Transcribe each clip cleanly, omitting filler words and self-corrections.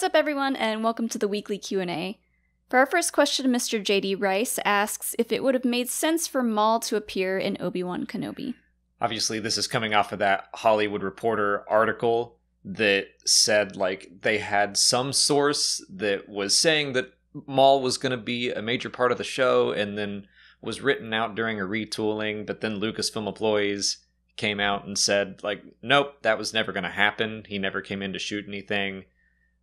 What's up, everyone, and welcome to the weekly Q&A. For our first question, Mr. J.D. Rice asks if it would have made sense for Maul to appear in Obi-Wan Kenobi. Obviously, this is coming off of that Hollywood Reporter article that said, they had some source that was saying that Maul was going to be a major part of the show and then was written out during a retooling, but then Lucasfilm employees came out and said, nope, that was never going to happen. He never came in to shoot anything.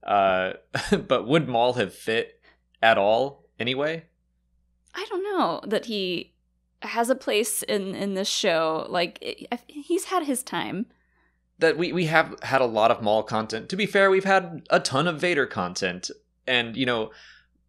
But would Maul have fit at all anyway? I don't know that he has a place in this show. He's had his time. That we have had a lot of Maul content. To be fair, we've had a ton of Vader content. And,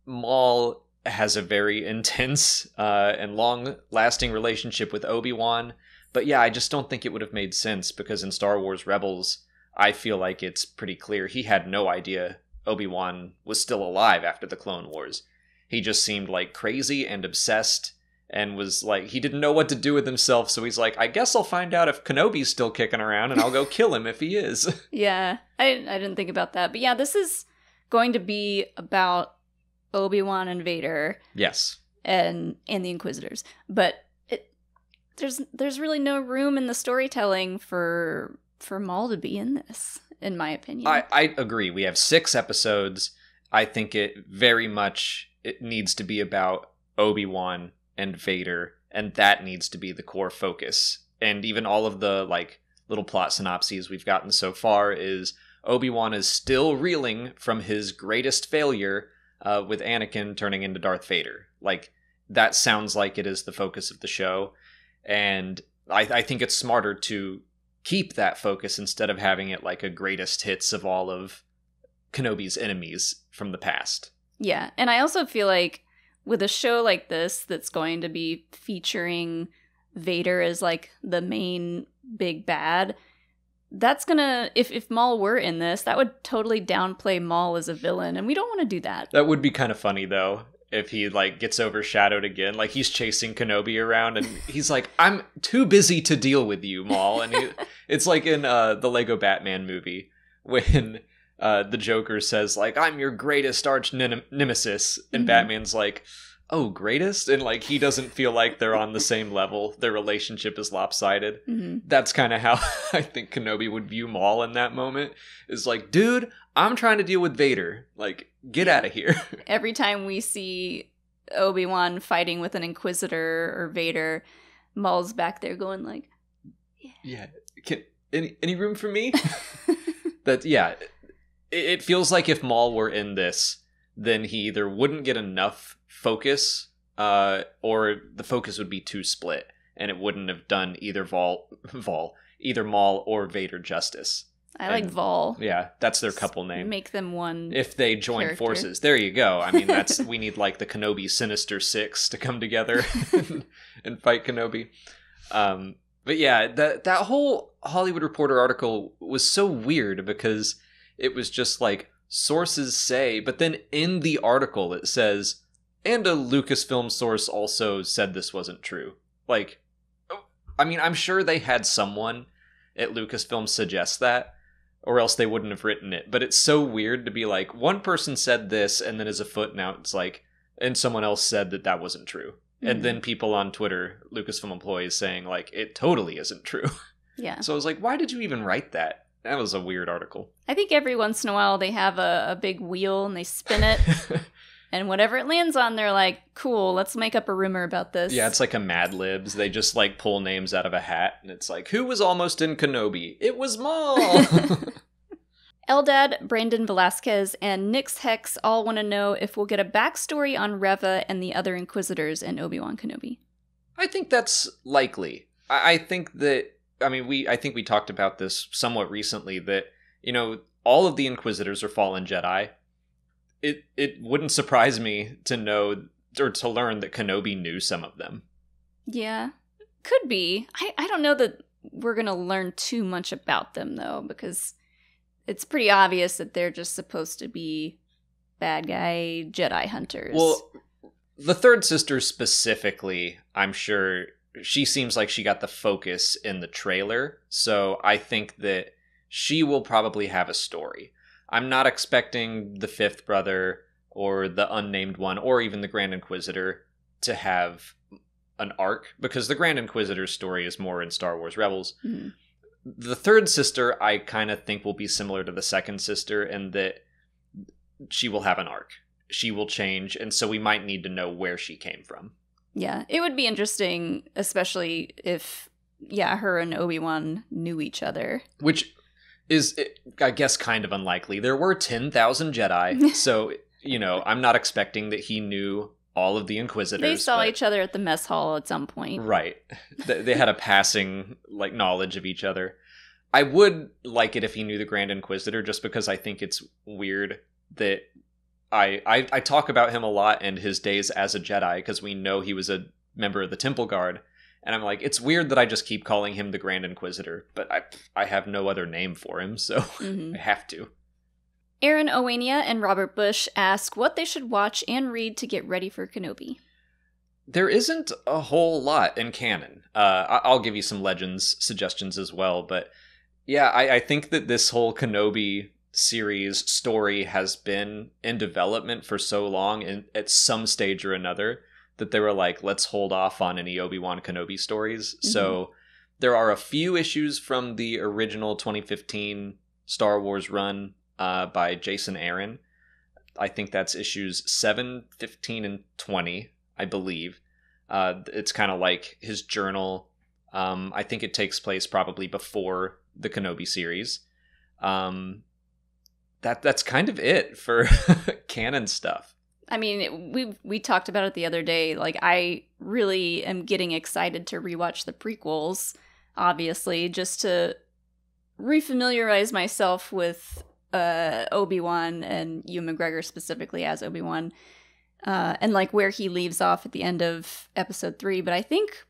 Maul has a very intense and long-lasting relationship with Obi-Wan. But yeah, I just don't think it would have made sense because in Star Wars Rebels, I feel like it's pretty clear he had no idea Obi-Wan was still alive after the Clone Wars. He just seemed crazy and obsessed and was he didn't know what to do with himself. So he's I guess I'll find out if Kenobi's still kicking around and I'll go kill him if he is. Yeah, I didn't think about that. But yeah, this is going to be about Obi-Wan and Vader. Yes. And the Inquisitors. But there's really no room in the storytelling for Maul to be in this, in my opinion. I agree. We have 6 episodes. I think it needs to be about Obi-Wan and Vader, and that needs to be the core focus. And even all of the little plot synopses we've gotten so far is Obi-Wan is still reeling from his greatest failure with Anakin turning into Darth Vader. That sounds like it is the focus of the show, and I think it's smarter to keep that focus instead of having it a greatest hits of all of Kenobi's enemies from the past. Yeah, and I also feel with a show like this that's going to be featuring Vader as the main big bad, that's gonna, if Maul were in this, that would totally downplay Maul as a villain, and we don't want to do that. That would be kind of funny though, if he gets overshadowed again. He's chasing Kenobi around and he's I'm too busy to deal with you, Maul. And it's in the Lego Batman movie when the Joker says I'm your greatest arch nemesis, and Batman's oh, greatest? And he doesn't feel they're on the same level. Their relationship is lopsided. Mm-hmm. That's kind of how I think Kenobi would view Maul in that moment. Is dude, I'm trying to deal with Vader. Get out of here. Every time we see Obi-Wan fighting with an Inquisitor or Vader, Maul's back there going yeah, any room for me? It feels like if Maul were in this, then he either wouldn't get enough focus, or the focus would be too split, and it wouldn't have done either either Maul or Vader justice. I like Vol. Yeah, that's their couple name. Make them one. If they join character. Forces, there you go. I mean, we need the Kenobi Sinister Six to come together and fight Kenobi. But yeah, that whole Hollywood Reporter article was so weird because it was just sources say, but then in the article it says, and a Lucasfilm source also said this wasn't true. I'm sure they had someone at Lucasfilm suggest that, or else they wouldn't have written it. But it's so weird to be one person said this, and then as a footnote, it's and someone else said that wasn't true. Mm-hmm. And then people on Twitter, Lucasfilm employees, saying, it totally isn't true. Yeah. So I was why did you even write that? That was a weird article. I think every once in a while they have a big wheel and they spin it. And whatever it lands on, they're cool, let's make up a rumor about this. Yeah, it's a Mad Libs. They just pull names out of a hat. And it's who was almost in Kenobi? It was Maul! Eldad, Brandon Velasquez, and Nyx Hex all want to know if we'll get a backstory on Reva and the other Inquisitors in Obi-Wan Kenobi. I think that's likely. I think that, I think we talked about this somewhat recently, that, all of the Inquisitors are fallen Jedi. It wouldn't surprise me to know, or to learn that Kenobi knew some of them. Yeah, could be. I don't know that we're going to learn too much about them, though, because it's pretty obvious that they're just supposed to be bad guy Jedi hunters. Well, the third sister specifically, I'm sure she seems like she got the focus in the trailer, so I think that she will probably have a story. I'm not expecting the fifth brother or the unnamed one or even the Grand Inquisitor to have an arc, because the Grand Inquisitor's story is more in Star Wars Rebels. Mm-hmm. The third sister, I kind of think will be similar to the second sister in that she will have an arc. She will change, and so we might need to know where she came from. Yeah, it would be interesting, especially if, her and Obi-Wan knew each other. Which is, I guess, kind of unlikely. There were 10,000 Jedi, so, I'm not expecting that he knew all of the Inquisitors. They saw each other at the mess hall at some point. Right. They had a passing, knowledge of each other. I would like it if he knew the Grand Inquisitor, just because I think it's weird that I talk about him a lot and his days as a Jedi, because we know he was a member of the Temple Guard. And I'm like, it's weird that I just keep calling him the Grand Inquisitor, but I have no other name for him, so I have to. Aaron Owania and Robert Bush ask what they should watch and read to get ready for Kenobi. There isn't a whole lot in canon. I'll give you some Legends suggestions as well, but yeah, I think that this whole Kenobi series story has been in development for so long, and at some stage or another, that they were like, let's hold off on any Obi-Wan Kenobi stories. Mm-hmm. So there are a few issues from the original 2015 Star Wars run by Jason Aaron. I think that's issues 7, 15, and 20, I believe. It's kind of like his journal. I think it takes place probably before the Kenobi series. That's kind of it for canon stuff. I mean, we talked about it the other day. I really am getting excited to rewatch the prequels, obviously, just to refamiliarize myself with Obi-Wan and Ewan McGregor specifically as Obi-Wan, and where he leaves off at the end of episode 3. But I think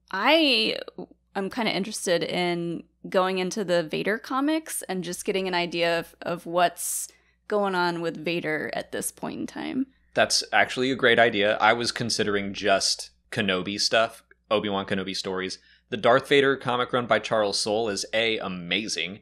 I'm kind of interested in going into the Vader comics and just getting an idea of what's going on with Vader at this point in time. That's actually a great idea. I was considering just Kenobi stuff, Obi-Wan Kenobi stories. The Darth Vader comic run by Charles Soule is A, amazing.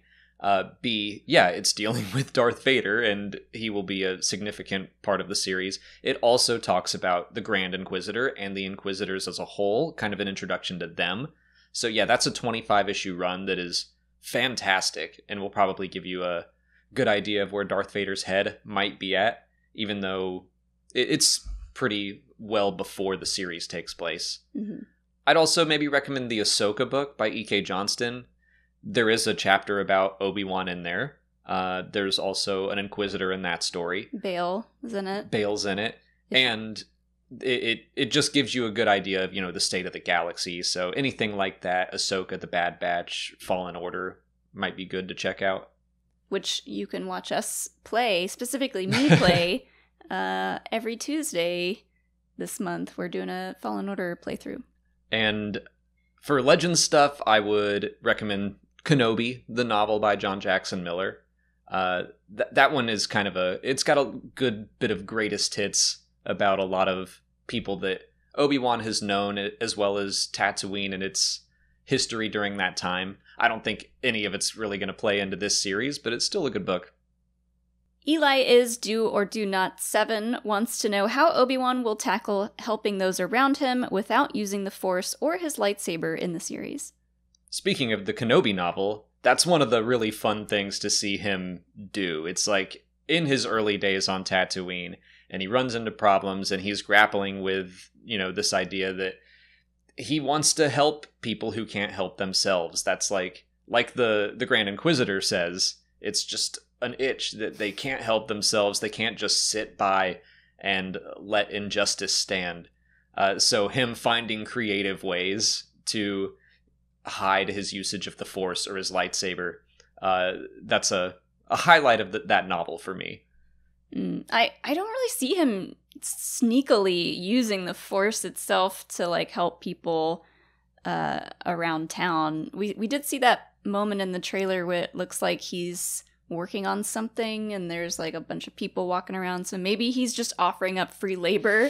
B, it's dealing with Darth Vader, and he will be a significant part of the series. It also talks about the Grand Inquisitor and the Inquisitors as a whole, kind of an introduction to them. So that's a 25-issue run that is fantastic, and will probably give you a good idea of where Darth Vader's head might be at, even though it's pretty well before the series takes place. Mm-hmm. I'd also maybe recommend the Ahsoka book by E.K. Johnston. There is a chapter about Obi-Wan in there. There's also an Inquisitor in that story. Bail is in it. Bail's in it. And it just gives you a good idea of, the state of the galaxy. So anything like that, Ahsoka, The Bad Batch, Fallen Order, might be good to check out. Which you can watch us play, specifically me play, every Tuesday this month. We're doing a Fallen Order playthrough. And for Legends stuff, I would recommend Kenobi, the novel by John Jackson Miller. That one is kind of it's got a good bit of greatest hits about a lot of people that Obi-Wan has known, as well as Tatooine and its history during that time. I don't think any of it's really going to play into this series, but it's still a good book. Eli is Do or Do Not 7 wants to know how Obi-Wan will tackle helping those around him without using the Force or his lightsaber in the series. Speaking of the Kenobi novel, that's one of the really fun things to see him do. It's in his early days on Tatooine, and he runs into problems, and he's grappling with, this idea that he wants to help people who can't help themselves. That's like the Grand Inquisitor says, it's just an itch that they can't help themselves. They can't just sit by and let injustice stand. So him finding creative ways to hide his usage of the Force or his lightsaber, that's a highlight of that novel for me. I don't really see him sneakily using the Force itself to help people around town. We did see that moment in the trailer where it looks like he's working on something and there's a bunch of people walking around, so maybe he's just offering up free labor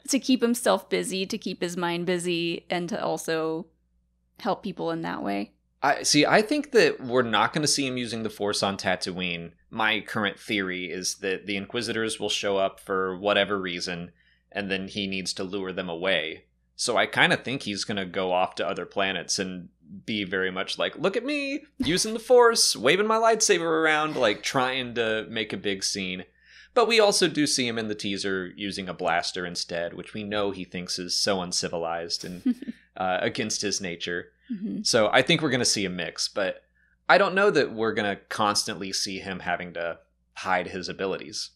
to keep himself busy, to keep his mind busy, and to also help people in that way. I think that we're not going to see him using the Force on Tatooine. My current theory is that the Inquisitors will show up for whatever reason, and then he needs to lure them away. So I kind of think he's going to go off to other planets and be very much like, look at me, using the Force, waving my lightsaber around, like trying to make a big scene. But we also do see him in the teaser using a blaster instead, which we know he thinks is so uncivilized and against his nature. Mm-hmm. So I think we're going to see a mix, but I don't know that we're going to constantly see him having to hide his abilities.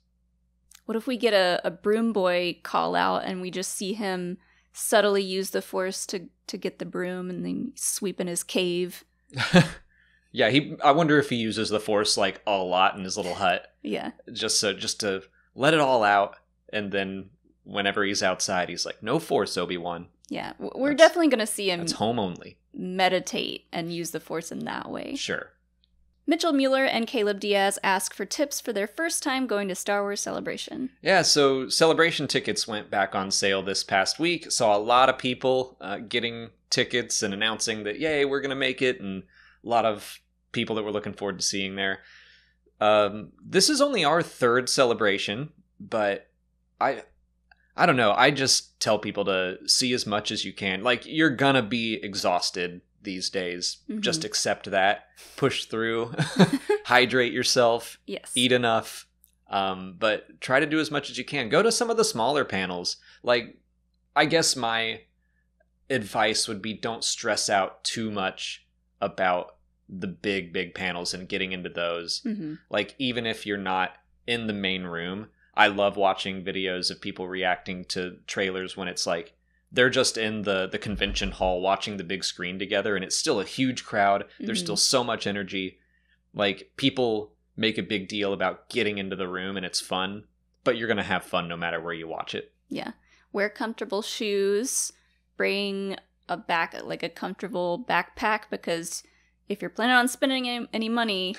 What if we get a broom boy call out and we just see him subtly use the Force to get the broom and then sweep in his cave? Yeah, I wonder if he uses the Force like a lot in his little hut. Yeah. Just to let it all out, and then whenever he's outside, he's like, no Force, Obi-Wan. Yeah, we're definitely going to see him. It's home only. Meditate and use the Force in that way. Sure. Mitchell Mueller and Caleb Diaz ask for tips for their first time going to Star Wars Celebration. Yeah, so Celebration tickets went back on sale this past week. Saw a lot of people getting tickets and announcing that, yay, we're going to make it, and a lot of people that we're looking forward to seeing there. This is only our third Celebration, but I don't know. I just tell people to see as much as you can. Like, you're gonna be exhausted these days. Mm-hmm. Just accept that. Push through. Hydrate yourself. Yes. Eat enough. But try to do as much as you can. Go to some of the smaller panels. Like, I guess my advice would be don't stress out too much about the big panels and getting into those. Mm-hmm. Like, even if you're not in the main room, I love watching videos of people reacting to trailers when it's like they're just in the convention hall watching the big screen together, and it's still a huge crowd. Mm-hmm. There's still so much energy. Like, people make a big deal about getting into the room, and it's fun, but you're going to have fun no matter where you watch it. Yeah. Wear comfortable shoes. Bring a comfortable backpack, because if you're planning on spending any money,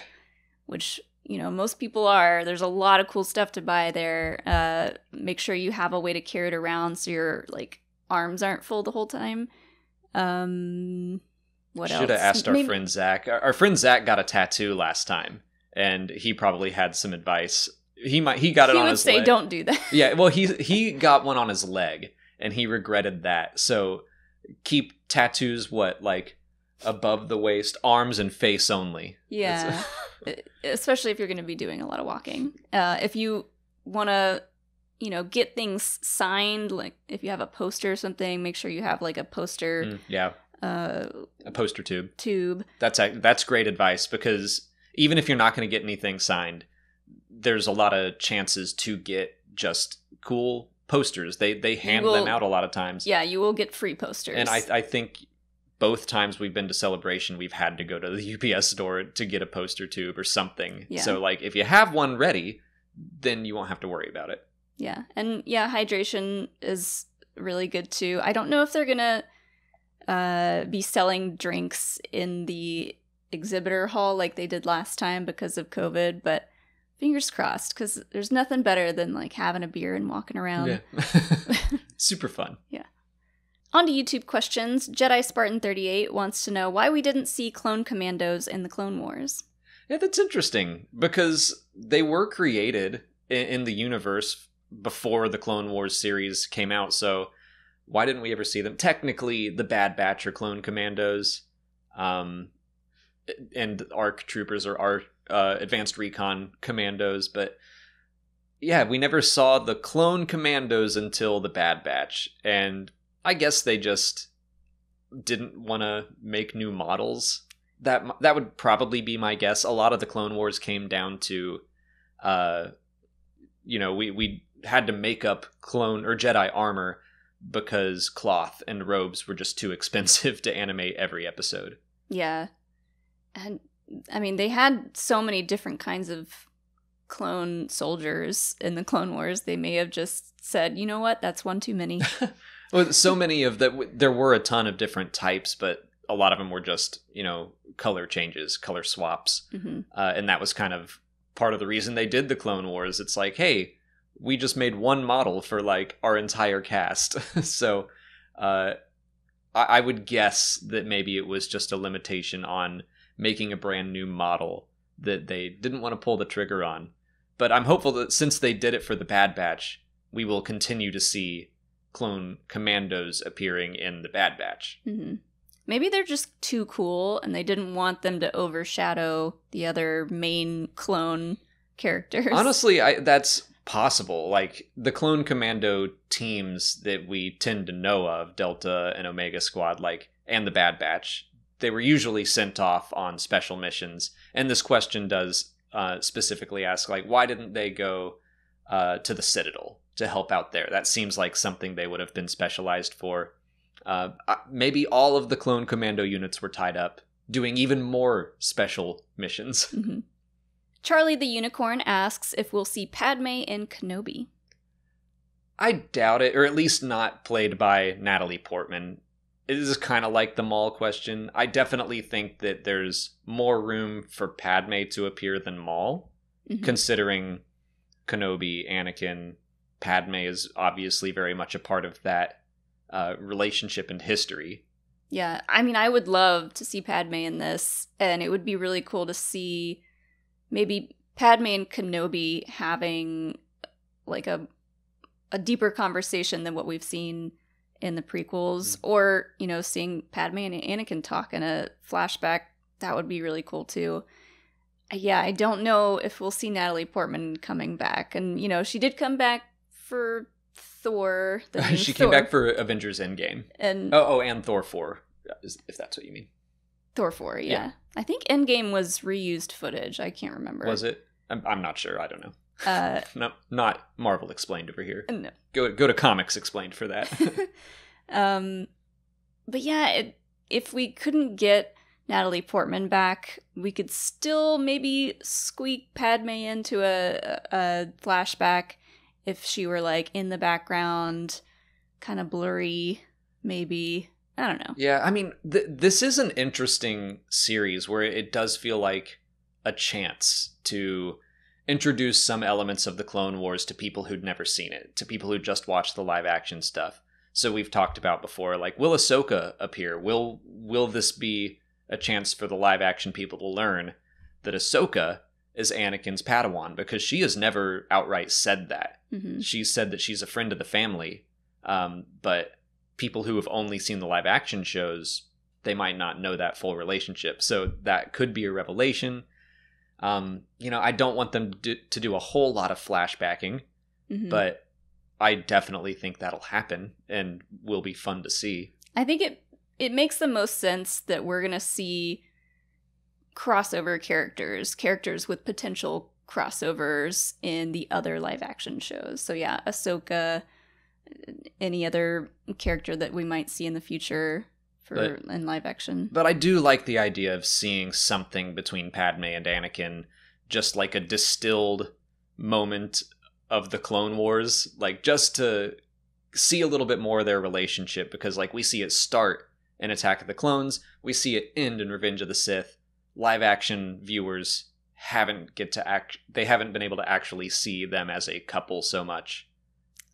which, you know, most people are, there's a lot of cool stuff to buy there. Make sure you have a way to carry it around so your, like, arms aren't full the whole time. What else? Should have asked our friend Zach. Our friend Zach got a tattoo last time, and he probably had some advice. He got it on his leg. He would say, don't do that. Yeah, well, he got one on his leg, and he regretted that. So keep tattoos, above the waist, arms and face only. Yeah. Especially if you're going to be doing a lot of walking. If you want to, get things signed, like if you have a poster or something, make sure you have like a poster. A poster tube. That's great advice, because even if you're not going to get anything signed, there's a lot of chances to get just cool posters. They hand them out a lot of times. Yeah, you will get free posters. And I think both times we've been to Celebration, we've had to go to the UPS store to get a poster tube or something. Yeah. So, like, if you have one ready, then you won't have to worry about it. Yeah. And, yeah, hydration is really good, too. I don't know if they're going to be selling drinks in the exhibitor hall like they did last time because of COVID, but fingers crossed, because there's nothing better than, like, having a beer and walking around. Yeah. Super fun. Yeah. On to YouTube questions. Jedi Spartan 38 wants to know why we didn't see clone commandos in the Clone Wars. Yeah, that's interesting, because they were created in the universe before the Clone Wars series came out, so why didn't we ever see them? Technically, the Bad Batch are clone commandos, and ARC troopers are advanced recon commandos, but yeah, we never saw the clone commandos until the Bad Batch, and I guess they just didn't want to make new models. That would probably be my guess. A lot of the Clone Wars came down to, we had to make up clone or Jedi armor because cloth and robes were just too expensive to animate every episode. Yeah. And, I mean, they had so many different kinds of clone soldiers in the Clone Wars. They may have just said, you know what, that's one too many. Well, so many of that, there were a ton of different types, but a lot of them were just, color changes, color swaps. Mm-hmm. And that was kind of part of the reason they did the Clone Wars. It's like, hey, we just made one model for, like, our entire cast. So I I would guess that maybe it was just a limitation on making a brand new model that they didn't want to pull the trigger on. But I'm hopeful that since they did it for the Bad Batch, we will continue to see clone commandos appearing in the Bad Batch. Mm-hmm. Maybe they're just too cool and they didn't want them to overshadow the other main clone characters. Honestly, that's possible. Like, the clone commando teams that we tend to know of, Delta and Omega Squad, like, and the Bad Batch, they were usually sent off on special missions. And this question does specifically ask, like, why didn't they go to the Citadel to help out there? That seems like something they would have been specialized for. Maybe all of the clone commando units were tied up doing even more special missions. Mm-hmm. Charlie the Unicorn asks if we'll see Padme in Kenobi. I doubt it, or at least not played by Natalie Portman. It is kind of like the Maul question. I definitely think that there's more room for Padme to appear than Maul, considering Kenobi, Anakin, Padme is obviously very much a part of that relationship and history. Yeah, I mean, I would love to see Padme in this, and it would be really cool to see maybe Padme and Kenobi having like a deeper conversation than what we've seen in the prequels, or, you know, seeing Padme and Anakin talk in a flashback. That would be really cool too. Yeah, I don't know if we'll see Natalie Portman coming back. And, you know, she did come back for Thor. She came back for Avengers Endgame. And and Thor 4, if that's what you mean. Thor 4, yeah. I think Endgame was reused footage. I can't remember. Was it? I'm not sure. I don't know. No, not Marvel Explained over here. No. Go to Comics Explained for that. But yeah, if we couldn't get Natalie Portman back, we could still maybe squeak Padme into a flashback if she were like in the background, kind of blurry, maybe. I don't know. Yeah, I mean, this is an interesting series where it does feel like a chance to introduce some elements of the Clone Wars to people who'd never seen it, to people who just watched the live action stuff. So we've talked about before, like, will Ahsoka appear? Will this be a chance for the live action people to learn that Ahsoka is Anakin's Padawan? Because she has never outright said that. Mm-hmm. She's said that she's a friend of the family, but people who have only seen the live action shows, they might not know that full relationship. So that could be a revelation. You know, I don't want them to do a whole lot of flashbacking, but I definitely think that'll happen and will be fun to see. I think it makes the most sense that we're going to see crossover characters with potential crossovers in the other live action shows. So yeah, Ahsoka, any other character that we might see in the future in live action. But I do like the idea of seeing something between Padme and Anakin, just like a distilled moment of the Clone Wars, like just to see a little bit more of their relationship, because like we see it start in Attack of the Clones, we see it end in Revenge of the Sith. Live action viewers haven't been able to actually see them as a couple so much.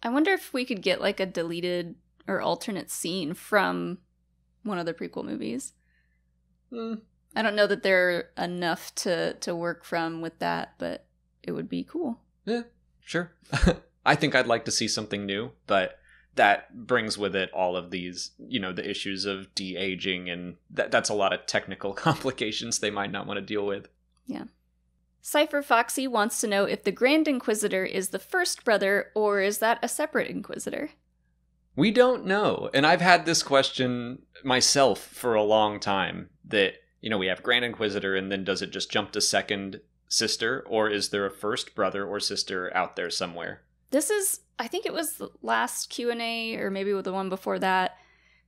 I wonder if we could get like a deleted or alternate scene from one of the prequel movies. I don't know that they're enough to work from with that, but it would be cool. Yeah, sure. I think I'd like to see something new, but that brings with it all of these, you know, the issues of de-aging, and that's a lot of technical complications they might not want to deal with. Yeah. Cypher Foxy wants to know if the Grand Inquisitor is the first brother, or is that a separate Inquisitor? We don't know. And I've had this question myself for a long time, that, you know, we have Grand Inquisitor, and then does it just jump to second sister, or is there a first brother or sister out there somewhere? This is, I think it was the last Q&A, or maybe the one before that,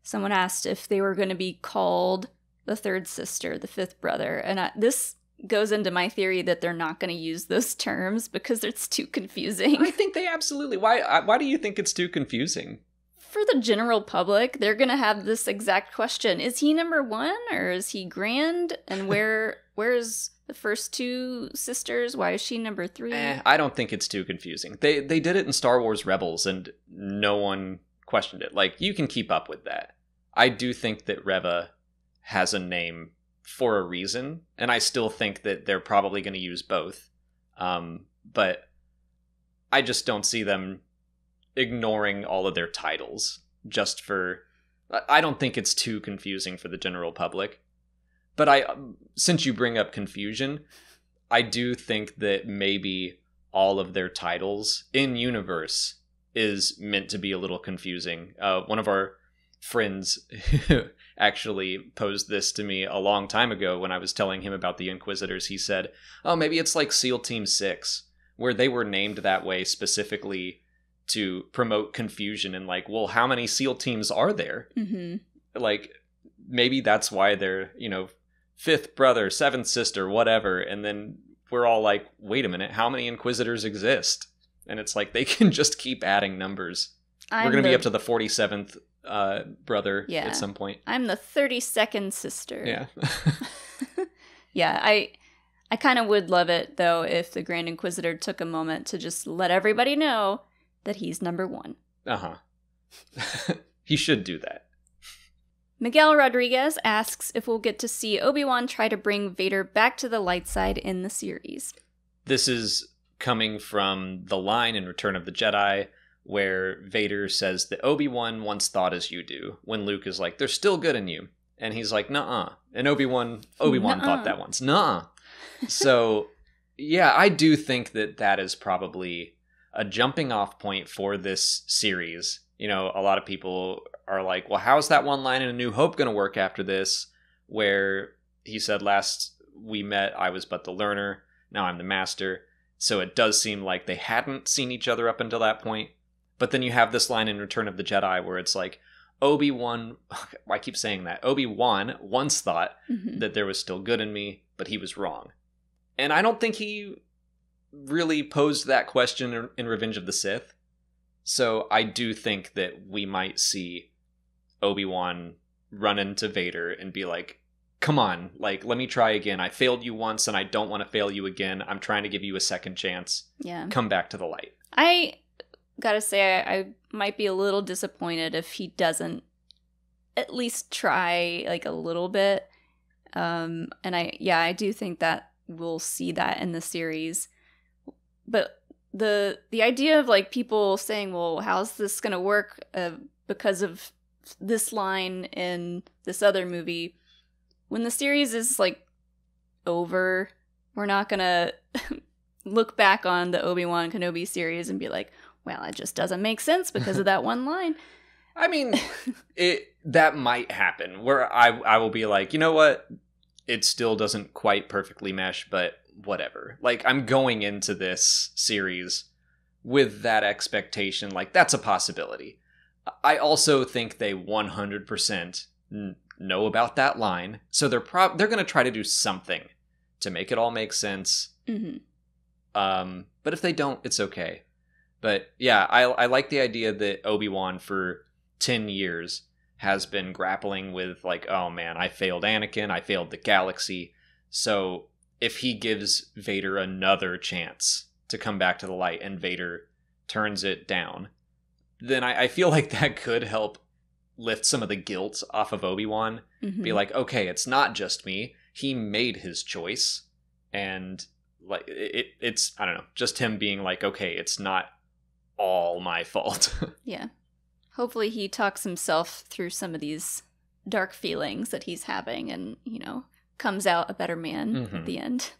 someone asked if they were going to be called the third sister, the fifth brother. And this goes into my theory that they're not going to use those terms because it's too confusing. I think they absolutely... Why do you think it's too confusing? For the general public, they're going to have this exact question. Is he number one, or is he Grand? And where's the first two sisters? Why is she number 3? I don't think it's too confusing. They did it in Star Wars Rebels, and no one questioned it. Like, you can keep up with that. I do think that Reva has a name for a reason, and I still think that they're probably going to use both. But I just don't see them ignoring all of their titles just for... I don't think it's too confusing for the general public. But since you bring up confusion, I do think that maybe all of their titles in universe is meant to be a little confusing. One of our friends actually posed this to me a long time ago when I was telling him about the Inquisitors. He said, oh, maybe it's like SEAL Team 6, where they were named that way specifically to promote confusion and like, well, how many SEAL teams are there? Mm-hmm. Like, maybe that's why they're, fifth brother, seventh sister, whatever. And then we're all like, wait a minute, how many Inquisitors exist? And it's like, they can just keep adding numbers. We're going to be up to the 47th brother at some point. I'm the 32nd sister. Yeah. Yeah, I kind of would love it, though, if the Grand Inquisitor took a moment to just let everybody know that he's number 1. Uh-huh. He should do that. Miguel Rodriguez asks if we'll get to see Obi-Wan try to bring Vader back to the light side in the series. This is coming from the line in Return of the Jedi where Vader says that Obi-Wan once thought as you do, when Luke is like, there's still good in you. And he's like, nuh-uh. And Obi-Wan thought that once. Nuh-uh. So, yeah, I do think that is probably a jumping off point for this series. A lot of people are like, well, how's that one line in A New Hope going to work after this? Where he said, last we met, I was but the learner. Now I'm the master. So it does seem like they hadn't seen each other up until that point. But then you have this line in Return of the Jedi where it's like, Obi-Wan, I keep saying that, Obi-Wan once thought that there was still good in me, but he was wrong. And I don't think he really posed that question in Revenge of the Sith. So I do think that we might see Obi-Wan run into Vader and be like, come on, like, let me try again. I failed you once and I don't want to fail you again. I'm trying to give you a second chance. Yeah. Come back to the light. I gotta say, I might be a little disappointed if he doesn't at least try, like, a little bit. And I do think that we'll see that in the series. But the idea of, like, people saying, well, how's this gonna work because of this line in this other movie, when the series is, like, over, we're not gonna look back on the Obi-Wan Kenobi series and be like, well, it just doesn't make sense because of that one line. I mean, that might happen, where I will be like, you know what? It still doesn't quite perfectly mesh, but whatever. Like, I'm going into this series with that expectation, like, that's a possibility. I also think they 100% know about that line, so they're going to try to do something to make it all make sense. Mm-hmm. But if they don't, it's okay. But yeah, I like the idea that Obi-Wan for 10 years has been grappling with, like, oh man, I failed Anakin, I failed the galaxy. So if he gives Vader another chance to come back to the light and Vader turns it down, then I feel like that could help lift some of the guilt off of Obi-Wan. Mm-hmm. Be like, okay, it's not just me. He made his choice. And like it's, I don't know, just him being like, okay, it's not all my fault. Yeah. Hopefully he talks himself through some of these dark feelings that he's having and, comes out a better man at the end.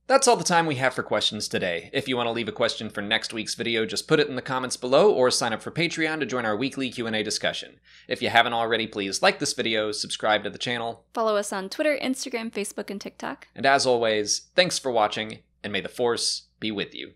That's all the time we have for questions today. If you want to leave a question for next week's video, just put it in the comments below or sign up for Patreon to join our weekly Q&A discussion. If you haven't already, please like this video, subscribe to the channel. Follow us on Twitter, Instagram, Facebook, and TikTok. And as always, thanks for watching, and may the Force be with you.